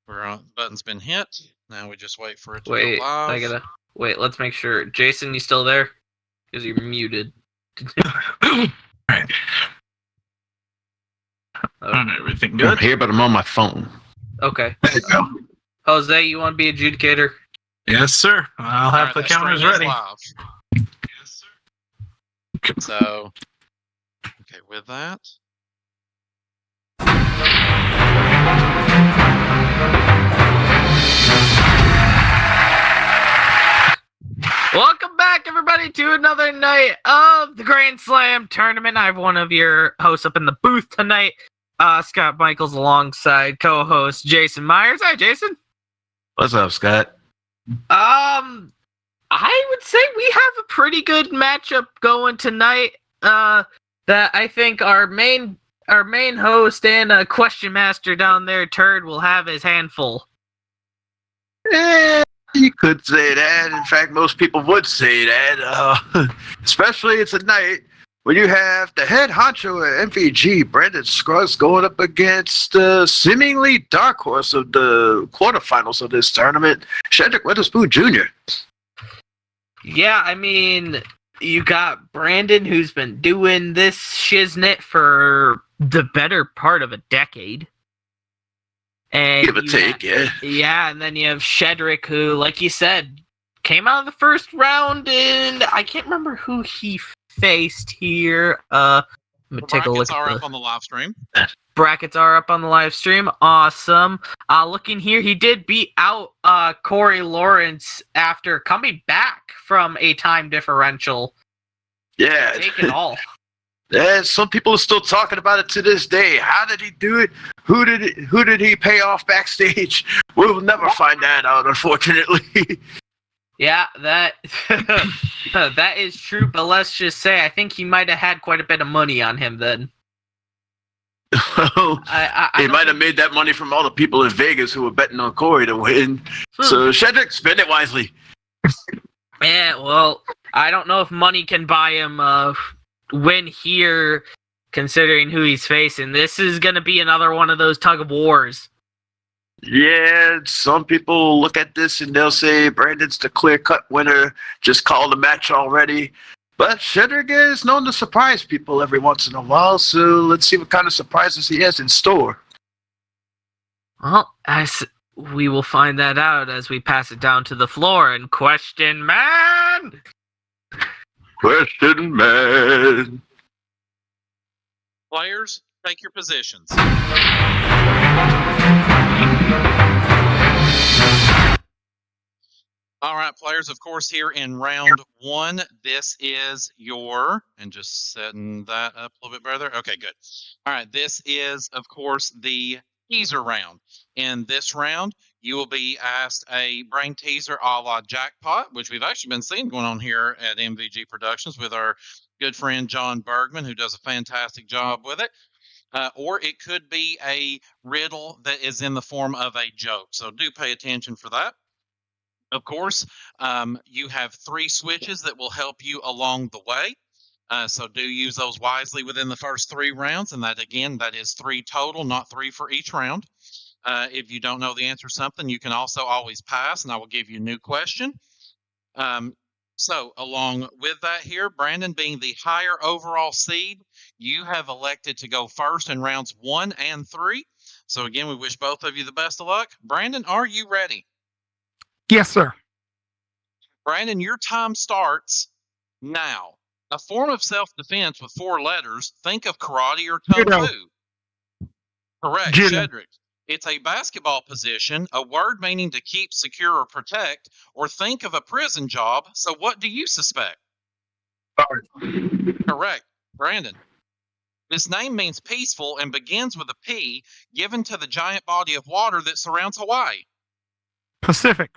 Button's been hit. Now we just wait for it to Wait, go live. Wait, let's make sure. Jason, you still there? Because you're muted. Right. Everything good? I'm here, but I'm on my phone. Okay. There you go. Jose, you want to be adjudicator? Yes, sir. I'll have the counters ready. Yes, sir. So, okay, with that. Welcome back, everybody, to another night of the Grand Slam tournament. I have one of your hosts up in the booth tonight, Scott Michaels, alongside co-host Jason Myers. Hi, Jason. What's up, Scott? I would say we have a pretty good matchup going tonight. That I think our main host and question master down there, Turd, will have his handful. You could say that. In fact, most people would say that. Especially it's a night when you have the head honcho at MVG, Brandon Scruggs, going up against the seemingly dark horse of the quarterfinals of this tournament, Shederick Weatherspoon Jr. Yeah, I mean, you got Brandon, who's been doing this shiznit for the better part of a decade. And Give or take, yeah. Yeah, and then you have Shederick, who, like you said, came out of the first round, and I can't remember who he faced here. Let me take a look. Brackets are up on the live stream. Brackets are up on the live stream. Awesome. Looking here, he did beat out Corey Lawrence after coming back from a time differential. Yeah. Take it all. Yeah, some people are still talking about it to this day. How did he do it? Who did he pay off backstage? We'll never find that out, unfortunately. Yeah, that that is true, but let's just say I think he might have had quite a bit of money on him then. He might have made that money from all the people in Vegas who were betting on Corey to win. So, Shederick, spend it wisely. Yeah, well, I don't know if money can buy him win here, considering who he's facing. This is going to be another one of those tug of wars. Yeah, some people look at this and they'll say Brandon's the clear-cut winner, just call the match already. But Shederick is known to surprise people every once in a while, so let's see what kind of surprises he has in store. Well, as we will find that out as we pass it down to the floor and question man! Question man. Players, take your positions. All right, players, of course, here in round one, this is your, and just setting that up a little bit better. Okay, good. All right, this is, of course, the teaser round. In this round, you will be asked a brain teaser a la jackpot, which we've actually been seeing going on here at MVG Productions with our good friend John Bergman, who does a fantastic job with it. Or it could be a riddle that is in the form of a joke. So do pay attention for that. Of course, you have 3 switches that will help you along the way. So do use those wisely within the first 3 rounds. And that, again, that is 3 total, not 3 for each round. If you don't know the answer to something, you can also always pass, and I will give you a new question. So along with that here, Brandon, being the higher overall seed, you have elected to go first in rounds 1 and 3. So again, we wish both of you the best of luck. Brandon, are you ready? Yes, sir. Brandon, your time starts now. A form of self-defense with 4 letters. Think of karate or kung fu. Correct, Shederick. It's a basketball position, a word meaning to keep, secure, or protect, or think of a prison job. So what do you suspect? Correct, Brandon. This name means peaceful and begins with a P, given to the giant body of water that surrounds Hawaii. Pacific.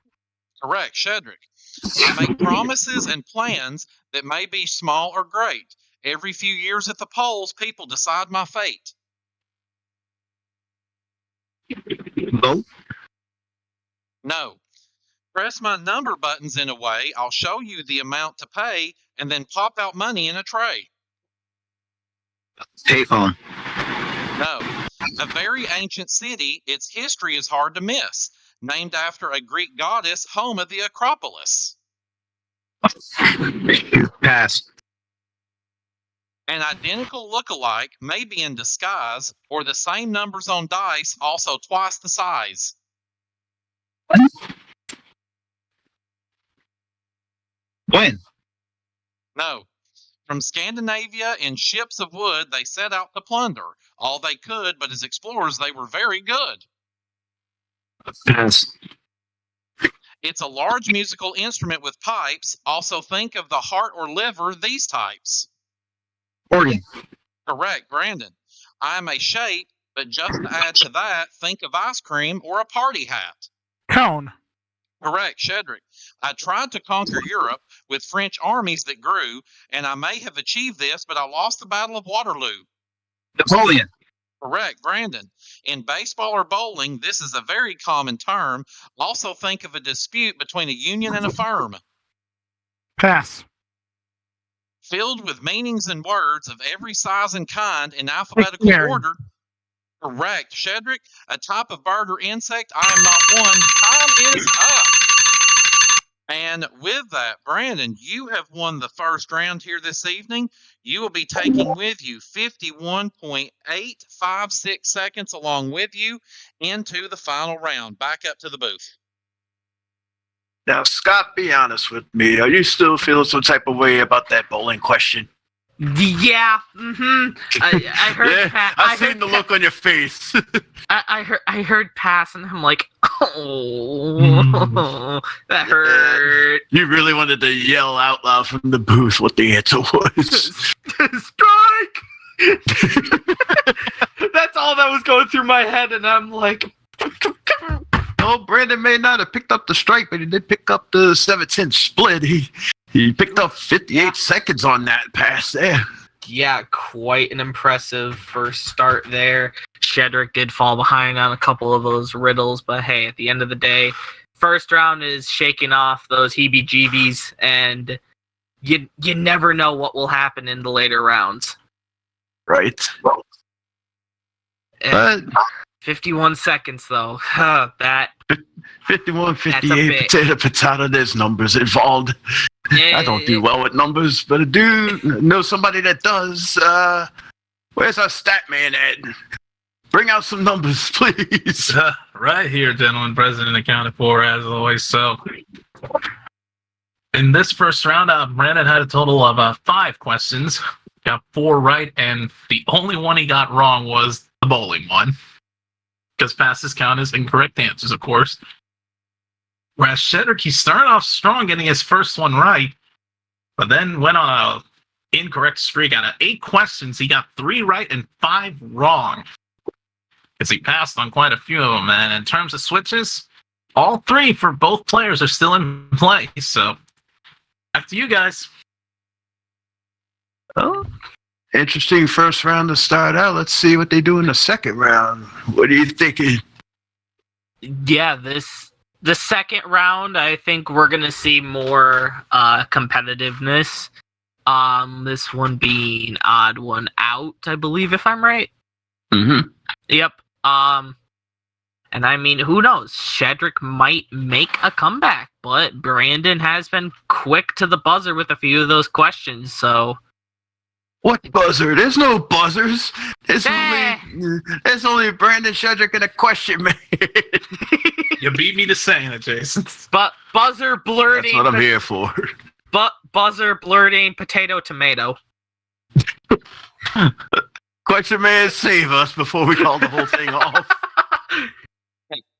Correct, Shederick. I make promises and plans that may be small or great. Every few years at the polls, people decide my fate. No. No. Press my number buttons in a way, I'll show you the amount to pay, and then pop out money in a tray. Payphone. No. A very ancient city, its history is hard to miss. Named after a Greek goddess, home of the Acropolis. Pass. An identical look-alike may be in disguise, or the same numbers on dice, also twice the size. When? No. From Scandinavia in ships of wood, they set out to plunder all they could, but as explorers, they were very good. Pass. It's a large musical instrument with pipes. Also think of the heart or liver, these types. Organ. Correct, Brandon. I am a shape, but just to add to that, think of ice cream or a party hat. Cone. Correct, Shederick. I tried to conquer Europe with French armies that grew, and I may have achieved this, but I lost the Battle of Waterloo. Napoleon. Correct, Brandon. In baseball or bowling, this is a very common term. Also think of a dispute between a union and a firm. Pass. Filled with meanings and words of every size and kind in alphabetical Dictionary. order. Correct, Shederick. A type of bird or insect. I am not one. Time is up. And with that, Brandon, you have won the first round here this evening. You will be taking with you 51.856 seconds along with you into the final round. Back up to the booth. Now, Scott, be honest with me. Are you still feeling some type of way about that bowling question? Yeah. I heard. Yeah, I seen the look on your face. I heard pass, and I'm like, oh, that hurt. You really wanted to yell out loud from the booth what the answer was. Strike! That's all that was going through my head, and I'm like, Oh, Brandon may not have picked up the strike, but he did pick up the 7-10 split. He picked up 58 seconds on that pass there. yeah, quite an impressive first start there. Shederick did fall behind on a couple of those riddles, but hey, at the end of the day, first round is shaking off those heebie-jeebies, and you never know what will happen in the later rounds. Right. And But 51 seconds, though. That 51, That's a 58, bit. potato, there's numbers involved. I don't do well with numbers, but I do know somebody that does. Where's our stat man at? Bring out some numbers, please. Right here, gentlemen. President accounted for, as always. So, in this first round, Brandon had a total of 5 questions. Got 4 right, and the only one he got wrong was the bowling one. Because passes count as incorrect answers, of course. Whereas Shederick, he started off strong getting his first one right, but then went on an incorrect streak. Out of 8 questions, he got 3 right and 5 wrong. Because he passed on quite a few of them. And in terms of switches, all 3 for both players are still in play. So, back to you guys. Oh, interesting first round to start out. Let's see what they do in the second round. What are you thinking? yeah, the second round, I think we're gonna see more competitiveness. This one being odd one out, I believe, if I'm right. Mm-hmm. Yep. And I mean, who knows? Shederick might make a comeback, but Brandon has been quick to the buzzer with a few of those questions, so. What buzzer? There's no buzzers. There's Eh. only Brandon Shedrick and a question man. You beat me to saying it, Jason. But buzzer That's blurting. what I'm here for. But buzzer blurting potato tomato. Question man, save us before we call the whole thing off.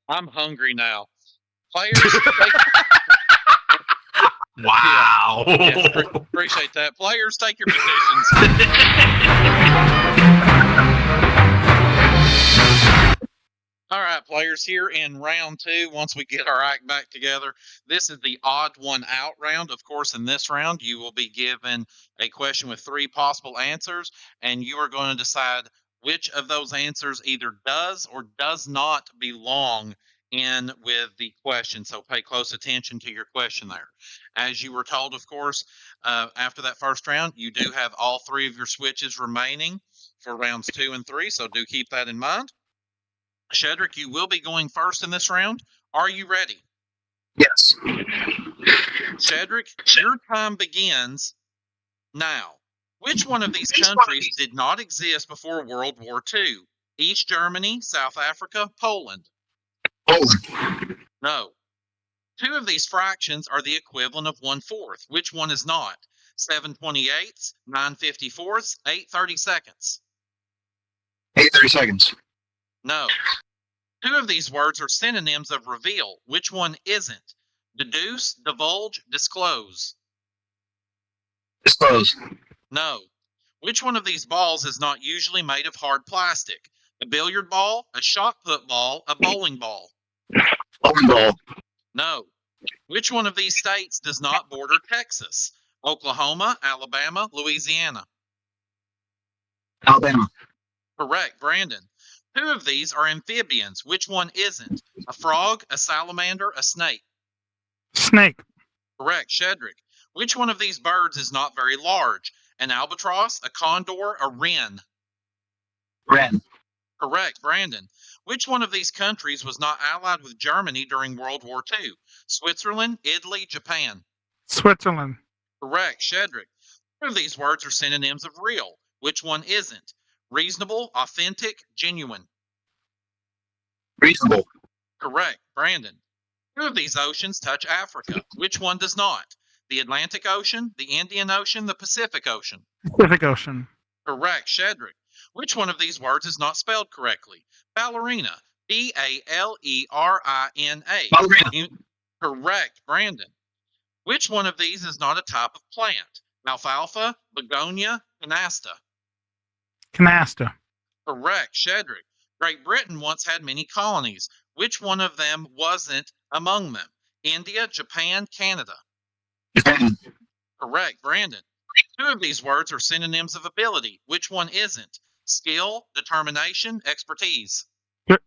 I'm hungry now. Players, Wow. appreciate that. Players, take your positions. All right, players, here in round 2, once we get our act back together, this is the odd one out round. Of course, in this round, you will be given a question with 3 possible answers, and you are going to decide which of those answers either does or does not belong in with the question. So pay close attention to your question there. As you were told, of course, after that first round, you do have all 3 of your switches remaining for rounds 2 and 3, so do keep that in mind. Shederick, you will be going first in this round. Are you ready? Yes. Shederick, your time begins now. Which one of these countries did not exist before World War II? East Germany, South Africa, Poland. Poland. No. Two of these fractions are the equivalent of 1/4. Which one is not? 7/28, 9/54, 8/32. 8/32. No. Two of these words are synonyms of reveal. Which one isn't? Deduce, divulge, disclose. Disclose. No. Which one of these balls is not usually made of hard plastic? A billiard ball, a shot put ball, a bowling ball. Bowling ball. No. Which one of these states does not border Texas? Oklahoma, Alabama, Louisiana. Alabama. Correct, Brandon. Two of these are amphibians. Which one isn't? A frog, a salamander, a snake. Snake. Correct, Shederick. Which one of these birds is not very large? An albatross, a condor, a wren. Wren. Correct, Brandon. Which one of these countries was not allied with Germany during World War II? Switzerland, Italy, Japan. Switzerland. Correct, Shederick. Two of these words are synonyms of real. Which one isn't? Reasonable, authentic, genuine. Reasonable. Correct, Brandon. Two of these oceans touch Africa. Which one does not? The Atlantic Ocean, the Indian Ocean, the Pacific Ocean. Pacific Ocean. Correct, Shederick. Which one of these words is not spelled correctly? Ballerina. Ballerina. Ballerina. Correct, Brandon. Which one of these is not a type of plant? Alfalfa, begonia, canasta. Canasta. Correct, Shederick. Great Britain once had many colonies. Which one of them wasn't among them? India, Japan, Canada. Japan. Correct, Brandon. Two of these words are synonyms of ability. Which one isn't? Skill, determination, expertise.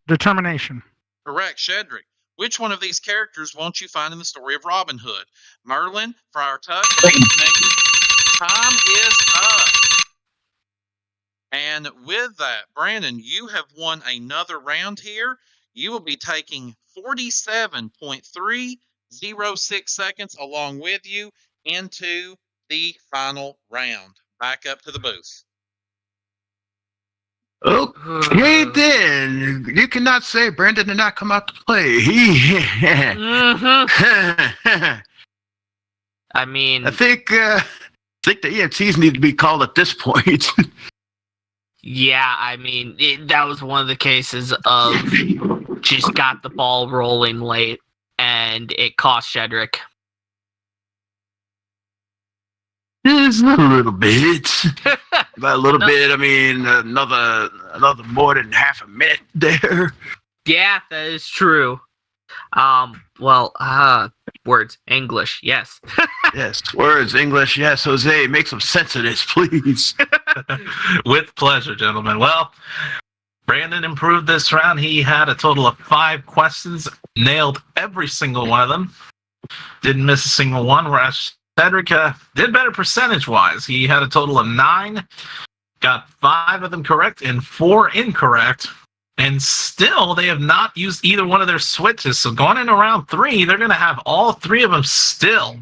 Determination. Correct, Shederick. Which one of these characters won't you find in the story of Robin Hood? Merlin, Friar Tuck, Time is up. And with that, Brandon, you have won another round here. You will be taking 47.306 seconds along with you into the final round. Back up to the booth. Okay, then. You cannot say Brandon did not come out to play. I mean, I think the EMTs need to be called at this point. yeah, I mean, that was one of the cases of just got the ball rolling late, and it cost Shederick. Just a little bit. By a little bit, I mean another more than half a minute there. Yeah, that is true. Words, English, yes. Yes, words, English, yes. Jose, make some sense of this, please. With pleasure, gentlemen. Well, Brandon improved this round. He had a total of 5 questions, nailed every single one of them. Didn't miss a single one, whereas Shederick did better percentage-wise. He had a total of 9, got 5 of them correct and 4 incorrect, and still they have not used either one of their switches. So going into round 3, they're going to have all 3 of them still.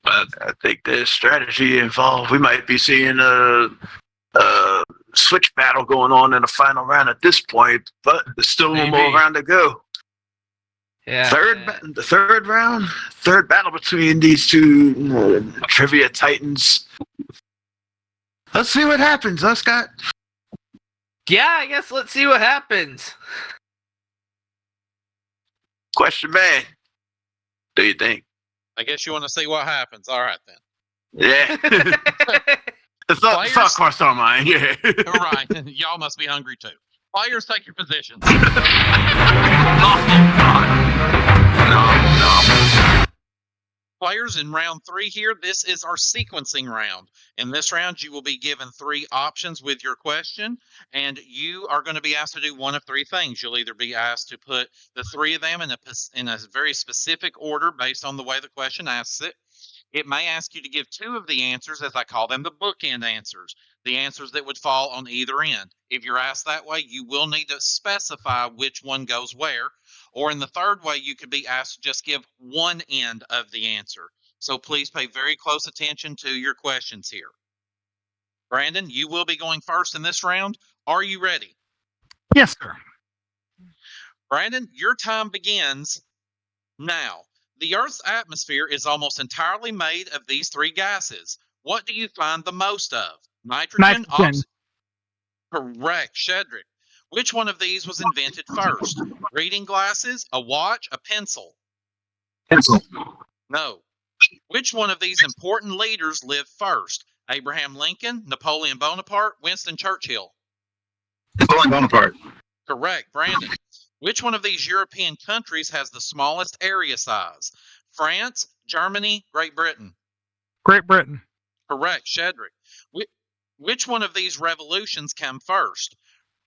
But I think there's strategy involved. We might be seeing a switch battle going on in the final round at this point, but there's still one more round to go. Yeah. The third round, third battle between these two trivia titans. Let's see what happens, huh, Scott? Yeah, I guess let's see what happens. Question man. Do you think? I guess you want to see what happens. All right, then. Yeah. the thought crossed our mind, yeah. Right. Y'all must be hungry, too. Players, take your positions. No. Players, in round 3 here, this is our sequencing round. In this round, you will be given 3 options with your question, and you are going to be asked to do one of 3 things. You'll either be asked to put the 3 of them in a very specific order based on the way the question asks it. It may ask you to give 2 of the answers, as I call them, the bookend answers, the answers that would fall on either end. If you're asked that way, you will need to specify which one goes where. Or in the third way, you could be asked to just give one end of the answer. So please pay very close attention to your questions here. Brandon, you will be going first in this round. Are you ready? Yes, sir. Brandon, your time begins now. The Earth's atmosphere is almost entirely made of these 3 gases. What do you find the most of? Nitrogen, Nitrogen. Correct, Shederick. Which one of these was invented first? Reading glasses, a watch, a pencil? Pencil. No. Which one of these important leaders lived first? Abraham Lincoln, Napoleon Bonaparte, Winston Churchill? Napoleon Bonaparte. Correct, Brandon. Which one of these European countries has the smallest area size? France, Germany, Great Britain? Great Britain. Correct, Shederick. Which one of these revolutions came first?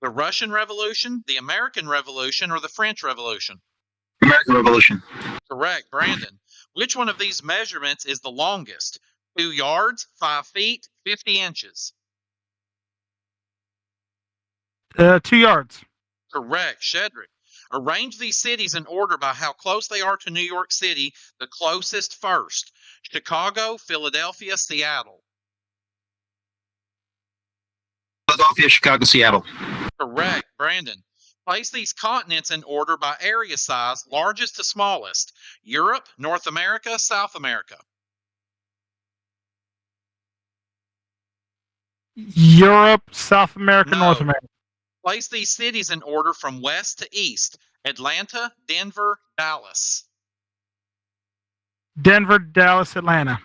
The Russian Revolution, the American Revolution, or the French Revolution? American Revolution. Correct, Brandon. Which one of these measurements is the longest? 2 yards, 5 feet, 50 inches? 2 yards. Correct, Shederick. Arrange these cities in order by how close they are to New York City, the closest first. Chicago, Philadelphia, Seattle? Philadelphia, Chicago, Seattle. Correct, Brandon. Place these continents in order by area size, largest to smallest. Europe, North America, South America? Europe, South America, No. North America. Place these cities in order from west to east. Atlanta, Denver, Dallas? Denver, Dallas, Atlanta.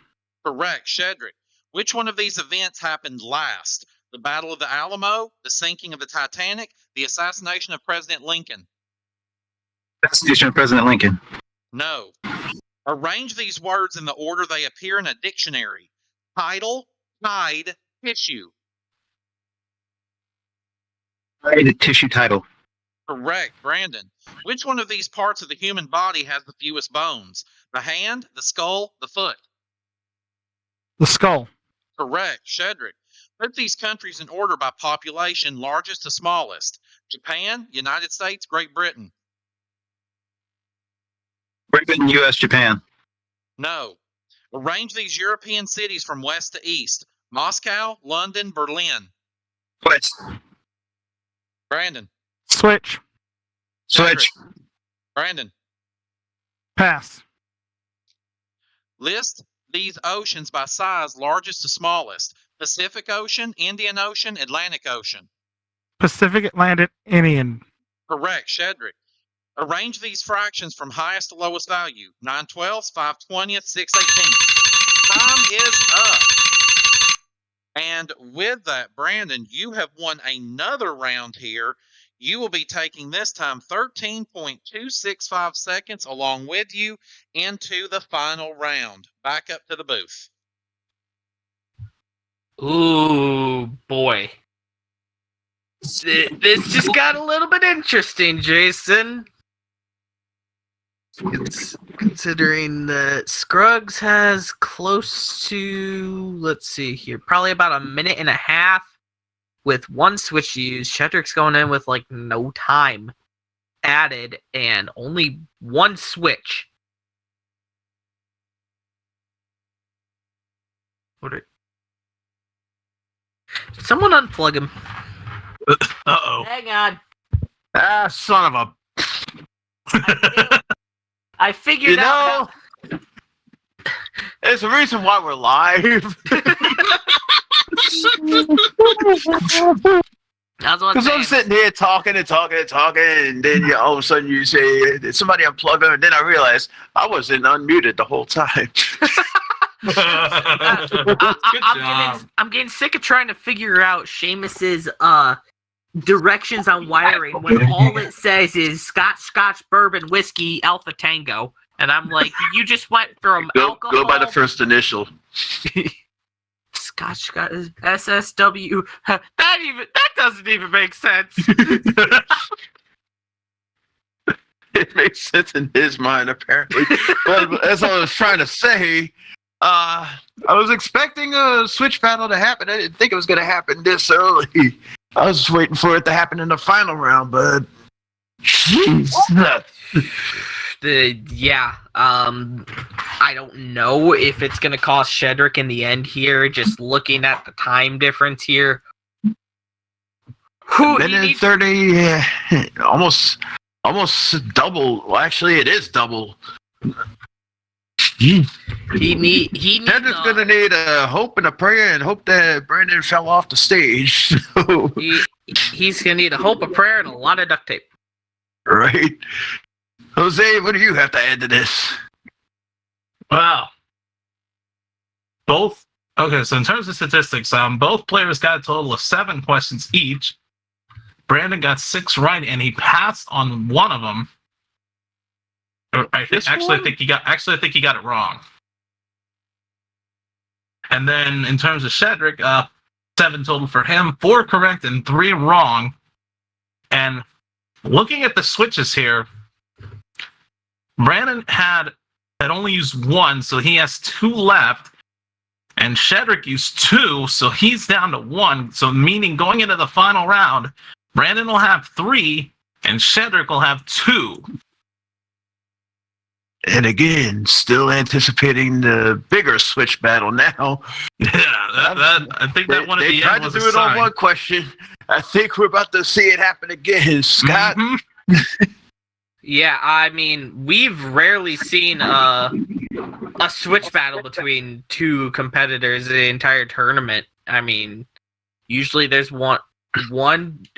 Correct, Shederick. Which one of these events happened last? The Battle of the Alamo, the sinking of the Titanic, the assassination of President Lincoln? Assassination of President Lincoln. No. Arrange these words in the order they appear in a dictionary. Title, tide, tissue? The tissue title. Correct, Brandon. Which one of these parts of the human body has the fewest bones? The hand, the skull, the foot? The skull. Correct, Shederick. Put these countries in order by population, largest to smallest. Japan, United States, Great Britain? Great Britain, U.S., Japan. No. Arrange these European cities from west to east. Moscow, London, Berlin? West. Brandon? Switch. Switch. Brandon? Pass. List these oceans by size, largest to smallest. Pacific Ocean, Indian Ocean, Atlantic Ocean? Pacific, Atlantic, Indian. Correct, Shederick. Arrange these fractions from highest to lowest value. 9/12, 5/20, 6/18. Time is up. And with that, Brandon, you have won another round here. You will be taking this time 13.265 seconds along with you into the final round. Back up to the booth. Ooh, boy. This just got a little bit interesting, Jason. Considering that Scruggs has close to, let's see here, probably about a minute and a half with 1 switch used. Shederick's going in with like no time added and only 1 switch. Did someone unplug him? Uh-oh. Hang on. Ah, son of a. I figured out. There's a reason why we're live. That's what Because I'm sitting here talking, and then all of a sudden you say, did somebody unplug them? And then I realized I wasn't unmuted the whole time. I'm getting sick of trying to figure out Seamus's directions on wiring when all it says is Scotch, bourbon, whiskey, Alpha Tango. And I'm like, you just went from alcohol. Go by the first initial. Scotch, SSW. That doesn't even make sense. It makes sense in his mind, apparently. But as I was trying to say, I was expecting a switch battle to happen. I didn't think it was going to happen this early. I was waiting for it to happen in the final round, but jeez. I don't know if it's going to cost Shederick in the end here, just looking at the time difference here. Minute 30, yeah, almost double. Well, actually, it is double. He needs Shedrick's going to need a hope and a prayer and hope that Brandon fell off the stage. He's going to need a hope, a prayer, and a lot of duct tape. Right. Jose, what do you have to add to this? Wow. Okay, so in terms of statistics, both players got a total of 7 questions each. Brandon got 6 right, and he passed on one of them. I think he got it wrong. And then in terms of Shedrick, 7 total for him, 4 correct and 3 wrong. And looking at the switches here, Brandon had only used 1, so he has 2 left. And Shedrick used 2, so he's down to 1. So meaning going into the final round, Brandon will have 3, and Shedrick will have 2. And again, still anticipating the bigger switch battle now. Yeah, I think that one at the end was they tried to do it on one question. I think we're about to see it happen again, Scott. Mm-hmm. Yeah, I mean, we've rarely seen a switch battle between 2 competitors the entire tournament. I mean, usually there's one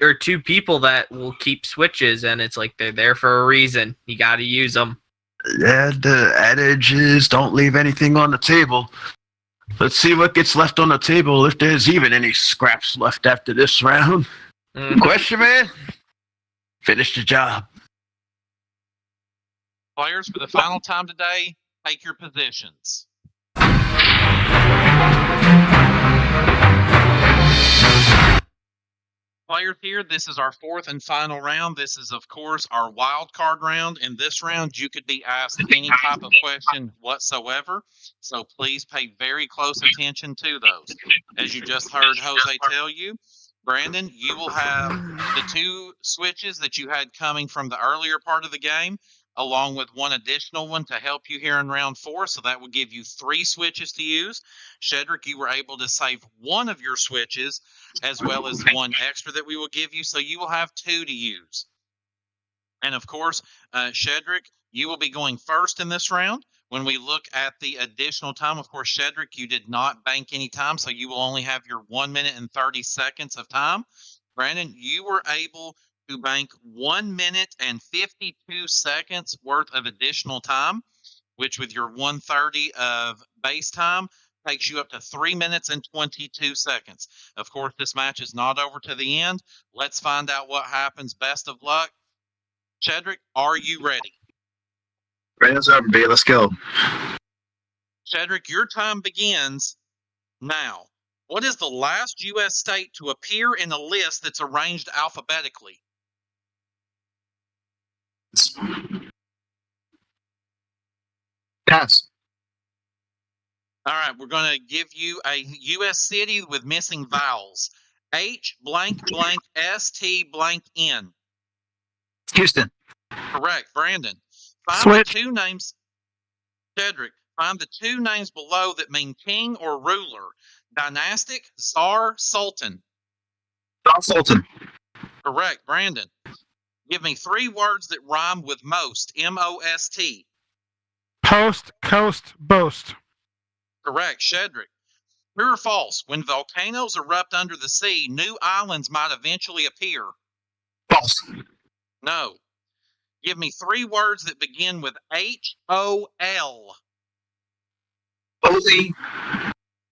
or 2 people that will keep switches, and it's like they're there for a reason. You got to use them. Yeah, the adage is don't leave anything on the table. Let's see what gets left on the table, if there's even any scraps left after this round. Question, man? Finish the job. Players, for the final time today, take your positions. Players here, this is our 4th and final round. This is, of course, our wild card round. In this round, you could be asked any type of question whatsoever, so please pay very close attention to those. As you just heard Jose tell you, Brandon, you will have the 2 switches that you had coming from the earlier part of the game, along with 1 additional one to help you here in round 4, so that will give you 3 switches to use. Shedrick, you were able to save 1 of your switches, as well as 1 extra that we will give you, so you will have 2 to use. And of course, Shedrick, you will be going first in this round. When we look at the additional time, of course, Shedrick, you did not bank any time, so you will only have your 1 minute and 30 seconds of time. Brandon, you were able to bank 1 minute and 52 seconds worth of additional time, which with your 1:30 of base time takes you up to 3 minutes and 22 seconds. Of course, this match is not over to the end. Let's find out what happens. Best of luck. Shedrick, are you ready? Brandon's over, B. Let's go. Shedrick, your time begins now. What is the last U.S. state to appear in a list that's arranged alphabetically? Pass. All right, we're going to give you a U.S. city with missing vowels. H blank blank S-T blank N. Houston. Correct. Brandon. Find Switch. the 2 names. Shedrick, find the 2 names below that mean king or ruler. Dynastic, Tsar, Sultan. Don Sultan. Correct. Brandon. Give me 3 words that rhyme with most. M-O-S-T. Post, coast, boast. Correct. Shedrick. True or false? When volcanoes erupt under the sea, new islands might eventually appear. False. No. Give me 3 words that begin with H-O-L. Holy.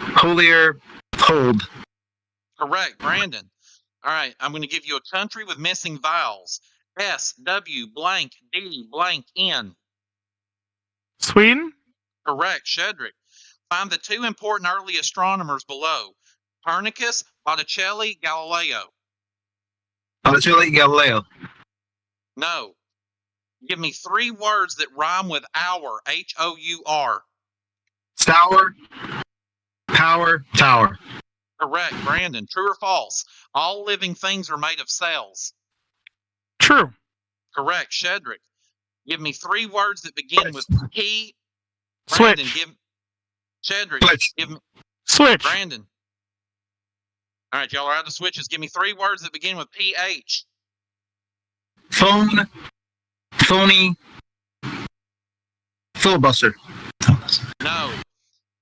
Holier. Hold. Correct. Brandon. All right. I'm going to give you a country with missing vowels. S-W blank D blank N. Sweden. Correct. Shedrick. Find the 2 important early astronomers below. Copernicus, Botticelli, Galileo. Botticelli. Galileo. No. Give me 3 words that rhyme with hour. H-O-U-R. Tower. Power. Tower. Correct, Brandon. True or false? All living things are made of cells. True. Correct, Shedrick. Give me 3 words that begin with P. Switch. Brandon, give Shedrick. Switch. Give me Switch. Brandon. All right, y'all are out of switches. Give me 3 words that begin with PH. Phone. Phony. Filibuster. No.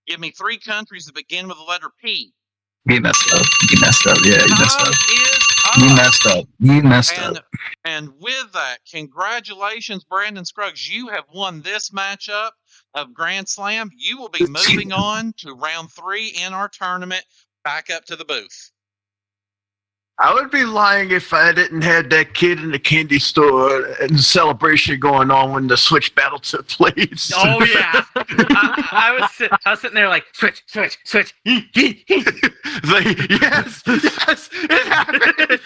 Give me 3 countries that begin with the letter P. You messed up. You messed up. Yeah, you messed Time up. is You up. messed up. You messed And, up. and with that, congratulations, Brandon Scruggs. You have won this matchup of Grand Slam. You will be moving on to round 3 in our tournament, back up to the booth. I would be lying if I didn't have that kid in the candy store and celebration going on when the Switch battle took place. Oh yeah, I was sitting there like switch. Like, yes, it happened.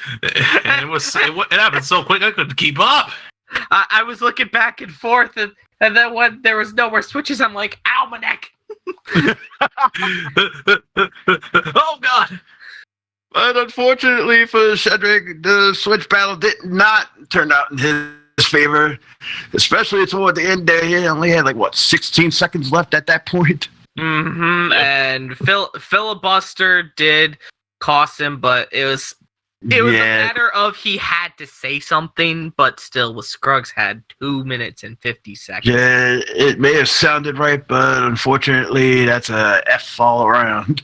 And it happened so quick I couldn't keep up. I was looking back and forth, and then when there was no more switches, I'm like, ow, my neck. Oh God. But unfortunately for Shedrick, the Switch battle did not turn out in his favor, especially toward the end there. He only had 16 seconds left at that point. Mm-hmm. And filibuster did cost him, but it was a matter of he had to say something, but still, with Scruggs had 2 minutes and 50 seconds. Yeah, it may have sounded right, but unfortunately, that's a F all around.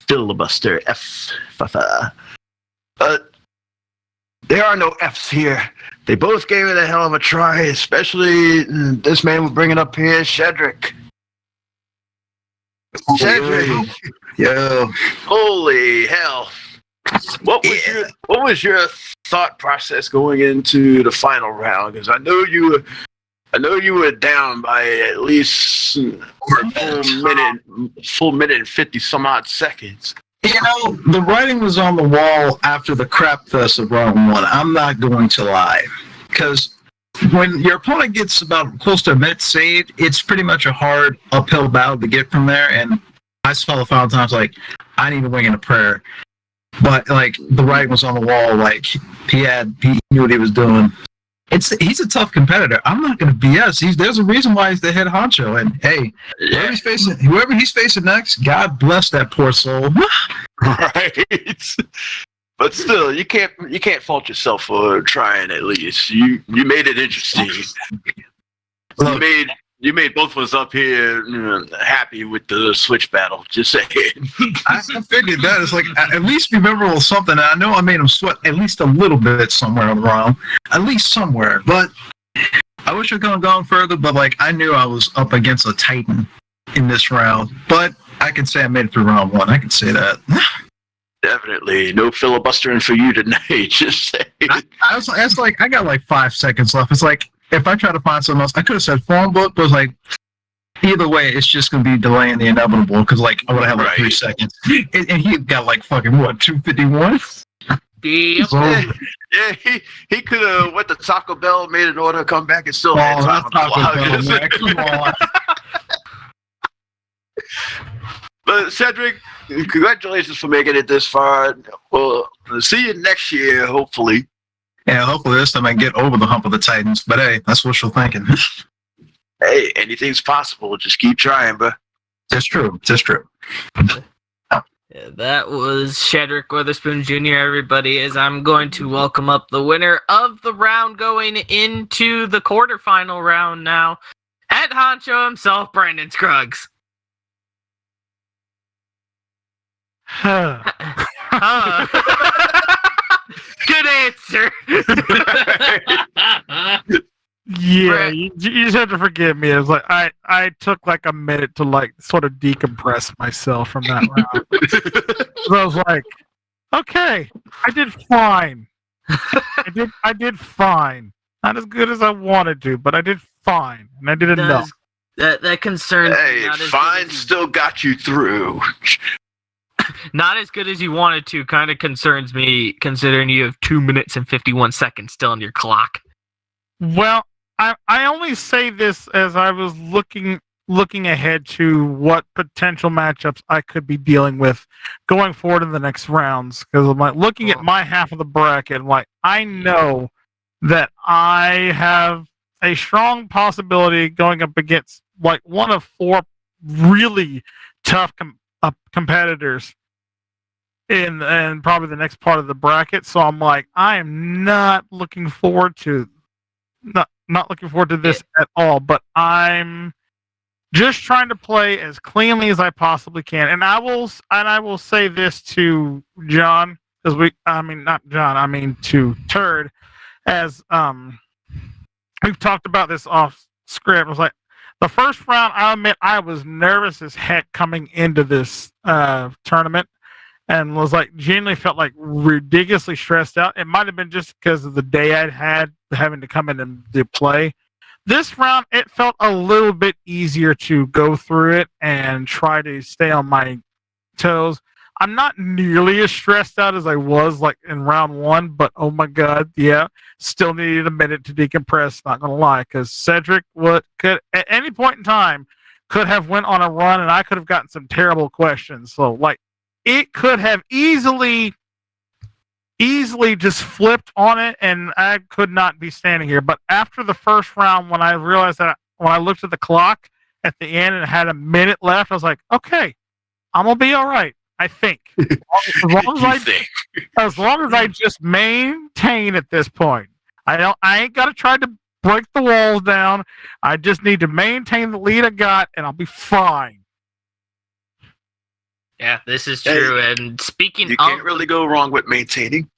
Filibuster, F. But there are no Fs here. They both gave it a hell of a try, especially this man we're bringing up here, Shedrick. Shedrick. Yo. Holy hell. What was your thought process going into the final round? Because I know you were down by at least full minute and 50 some odd seconds. You know, the writing was on the wall after the crap fest of round 1. I'm not going to lie. Because when your opponent gets about close to a minute saved, it's pretty much a hard uphill battle to get from there. And I saw the final times I need a wing and a prayer. But the writing was on the wall. He knew what he was doing. He's a tough competitor. I'm not going to BS. There's a reason why he's the head honcho. And hey, whoever he's facing next, God bless that poor soul. Right. But still, you can't fault yourself for trying. At least you made it interesting. You made both of us up here happy with the Switch battle. Just saying. I figured that. It's at least be memorable with something. And I know I made him sweat at least a little bit somewhere on the round. At least somewhere. But I wish I could have gone further. But I knew I was up against a Titan in this round. But I can say I made it through round 1. I can say that. Definitely. No filibustering for you tonight. Just saying. I got 5 seconds left. It's if I try to find something else, I could have said phone book, but either way, it's just going to be delaying the inevitable because I would have 3 seconds. And he got fucking 251? Yep. Yeah, he could have went to Taco Bell, made an order, come back, and still had time on the clock. Come on. But Shedrick, congratulations for making it this far. Well, see you next year, hopefully. Yeah, hopefully this time I can get over the hump of the Titans. But hey, that's wishful thinking. Hey, anything's possible. Just keep trying, bro. That's true. Yeah, that was Shederick Weatherspoon Jr., everybody, as I'm going to welcome up the winner of the round going into the quarterfinal round now. Head honcho himself, Brandon Scruggs. Good answer. Yeah, you just have to forgive me. It was I took a minute to sort of decompress myself from that round. So I was like, okay, I did fine. I did fine. Not as good as I wanted to, but I did fine, and I did enough. That concerns me. Hey, fine still got you through. Not as good as you wanted to kind of concerns me, considering you have 2 minutes and 51 seconds still on your clock. Well, I only say this as I was looking looking ahead to what potential matchups I could be dealing with going forward in the next rounds. Because I'm like looking at my half of the bracket, I'm like, I know that I have a strong possibility going up against like one of 4 really tough competitors in probably the next part of the bracket. So I'm like, I am not looking forward to this at all. But I'm just trying to play as cleanly as I possibly can. And I will say this to John, because not John, I mean to Turd, as we've talked about this off script. I was like, the first round, I'll admit I was nervous as heck coming into this tournament, and was like genuinely felt like ridiculously stressed out. It might have been just because of the day I'd had having to come in and do play. This round, it felt a little bit easier to go through it and try to stay on my toes. I'm not nearly as stressed out as I was like in round 1, but oh my god, yeah, still needed a minute to decompress. Not gonna lie, because Cedric could at any point in time could have went on a run, and I could have gotten some terrible questions. So like, it could have easily just flipped on it, and I could not be standing here. But after the first round, when I realized that, when I looked at the clock at the end and it had a minute left, I was like, okay, I'm gonna be all right. I think as long as I just maintain at this point, I ain't got to try to break the walls down. I just need to maintain the lead I got, and I'll be fine. Yeah, this is true. And speaking You can't really go wrong with maintaining.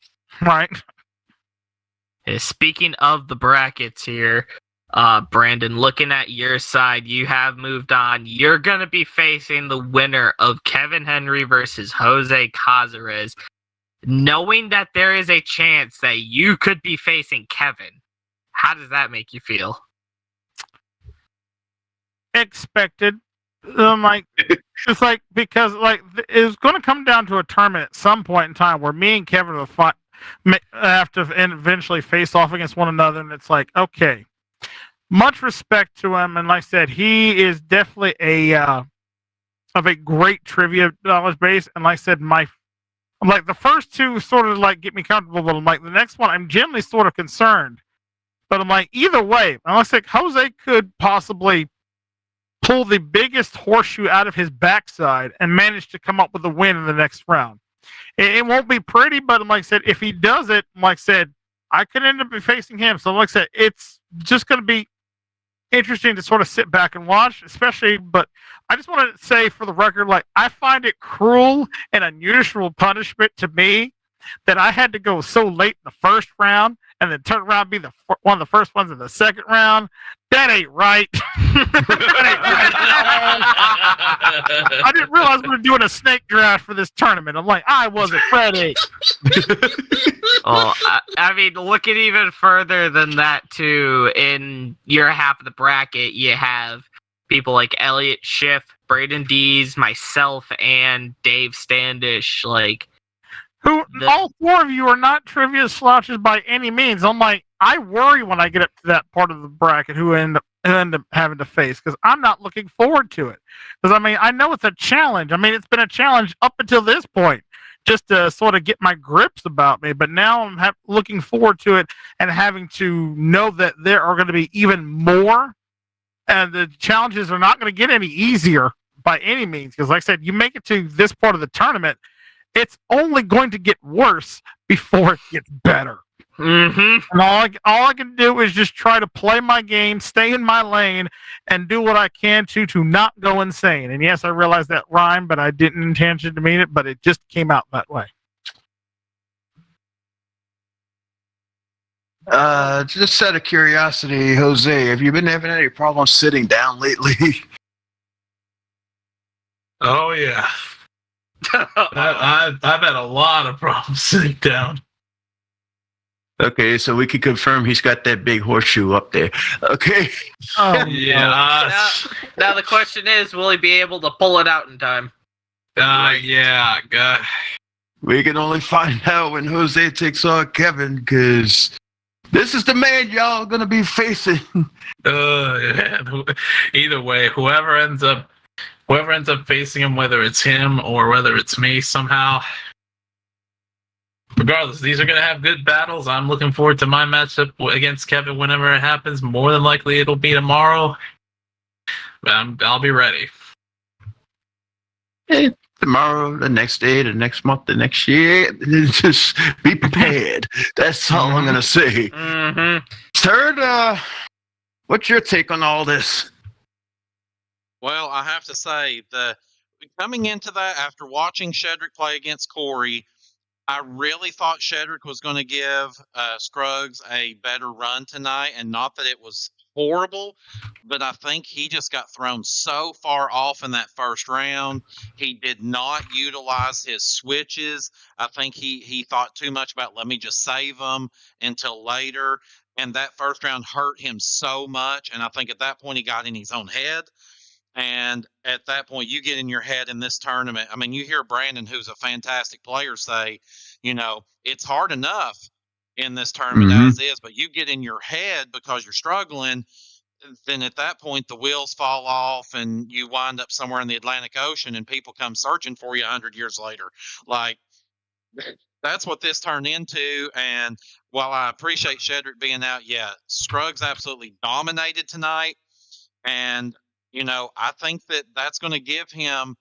Right. Speaking of the brackets here, Brandon, looking at your side, you have moved on. You're going to be facing the winner of Kevin Henry versus Jose Cazares. Knowing that there is a chance that you could be facing Kevin, how does that make you feel? Expected. It's like, because like it's going to come down to a tournament at some point in time where me and Kevin will have to eventually face off against one another, and it's like, okay, much respect to him, and like I said, he is definitely of a great trivia knowledge base, and like I said, I'm like, the first 2 sort of like get me comfortable, but I'm like, the next one I'm generally sort of concerned, but I'm like, either way, unless like Jose could possibly pull the biggest horseshoe out of his backside and manage to come up with a win in the next round. It won't be pretty, but like I said, if he does it, like I said, I could end up facing him. So like I said, it's just going to be interesting to sort of sit back and watch, especially, but I just want to say for the record, like, I find it cruel and unusual punishment to me that I had to go so late in the first round and then turn around and be one of the first ones in the second round. That ain't right. I didn't realize we were doing a snake draft for this tournament. I'm like, I wasn't ready. Well, I mean, looking even further than that, too, in your half of the bracket, you have people like Elliot Schiff, Braden Dees, myself, and Dave Standish. Like, all 4 of you are not trivia slouches by any means. I'm like, I worry when I get up to that part of the bracket who end up having to face, because I'm not looking forward to it. Because I mean, I know it's a challenge. I mean, it's been a challenge up until this point, just to sort of get my grips about me. But now I'm looking forward to it and having to know that there are going to be even more, and the challenges are not going to get any easier by any means. Because like I said, you make it to this part of the tournament, it's only going to get worse before it gets better. Mm-hmm. And all I can do is just try to play my game, stay in my lane, and do what I can to not go insane. And yes, I realize that rhymed, but I didn't intend to mean it, but it just came out that way. Just out of curiosity, Jose, have you been having any problems sitting down lately? Oh yeah. I've had a lot of problems sitting down. Okay, so we can confirm he's got that big horseshoe up there. Okay. Oh, Yeah. Now the question is, will he be able to pull it out in time? Yeah. God. We can only find out when Jose takes on Kevin, because This is the man y'all gonna be facing. Either way, whoever ends up facing him, whether it's him or whether it's me, somehow. Regardless, these are going to have good battles. I'm looking forward to my matchup against Kevin whenever it happens. More than likely, it'll be tomorrow. But I'll be ready. Hey, tomorrow, the next day, the next month, the next year. Just be prepared. That's all I'm going to say. Mm-hmm. Third, what's your take on all this? Well, I have to say, coming into that, after watching Shederick play against Corey, I really thought Shederick was going to give Scruggs a better run tonight, and not that it was horrible, but I think he just got thrown so far off in that first round. He did not utilize his switches. I think he thought too much about, let me just save them until later, and that first round hurt him so much, and I think at that point he got in his own head. And at that point, you get in your head in this tournament. I mean, you hear Brandon, who's a fantastic player, say, it's hard enough in this tournament as is, but you get in your head because you're struggling, then at that point, the wheels fall off and you wind up somewhere in the Atlantic Ocean and people come searching for you 100 years later. Like, that's what this turned into. And while I appreciate Shederick being out, Scruggs absolutely dominated tonight. And I think that's going to give him,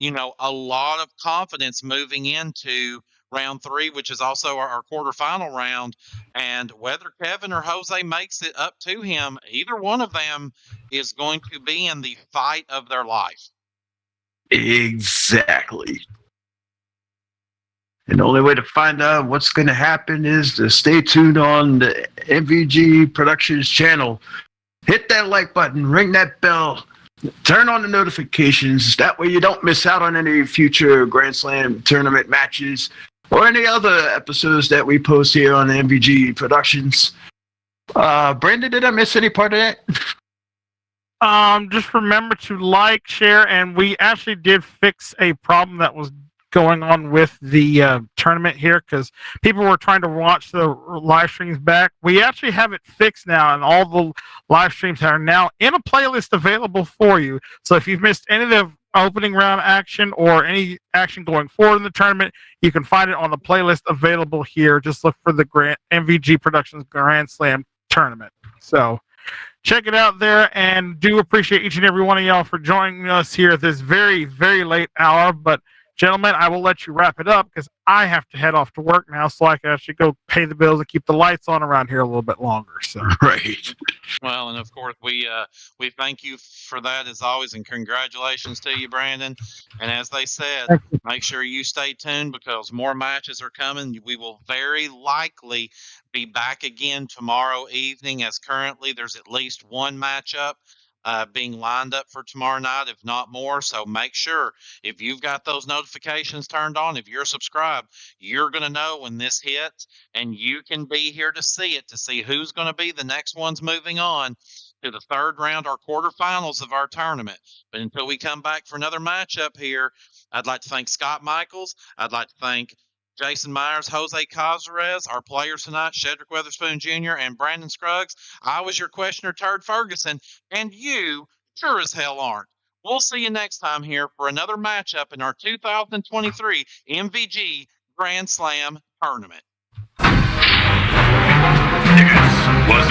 a lot of confidence moving into round 3, which is also our quarterfinal round. And whether Kevin or Jose makes it up to him, either one of them is going to be in the fight of their life. Exactly. And the only way to find out what's going to happen is to stay tuned on the MVG Productions channel. Hit that like button, ring that bell, turn on the notifications. That way you don't miss out on any future Grand Slam tournament matches or any other episodes that we post here on MVG Productions. Brandon, did I miss any part of that? Just remember to like, share, and we actually did fix a problem that was going on with the tournament here because people were trying to watch the live streams back. We actually have it fixed now, and all the live streams are now in a playlist available for you. So if you've missed any of the opening round action or any action going forward in the tournament, you can find it on the playlist available here. Just look for the MVG Productions Grand Slam tournament. So check it out there, and do appreciate each and every one of y'all for joining us here at this very, very late hour. But gentlemen, I will let you wrap it up because I have to head off to work now, so I can actually go pay the bills and keep the lights on around here a little bit longer. So right. Well, and of course we thank you for that as always, and congratulations to you, Brandon. And as they said, make sure you stay tuned because more matches are coming. We will very likely be back again tomorrow evening, as currently there's at least one matchup being lined up for tomorrow night, if not more. So make sure if you've got those notifications turned on, if you're subscribed, you're going to know when this hits, and you can be here to see it, to see who's going to be the next ones moving on to the third round or quarterfinals of our tournament. But until we come back for another matchup here, I'd like to thank Scott Michaels. I'd like to thank Jason Myers, Jose Cazares, our players tonight, Shederick Weatherspoon Jr. and Brandon Scruggs. I was your questioner, Turd Ferguson, and you sure as hell aren't. We'll see you next time here for another matchup in our 2023 MVG Grand Slam Tournament. This was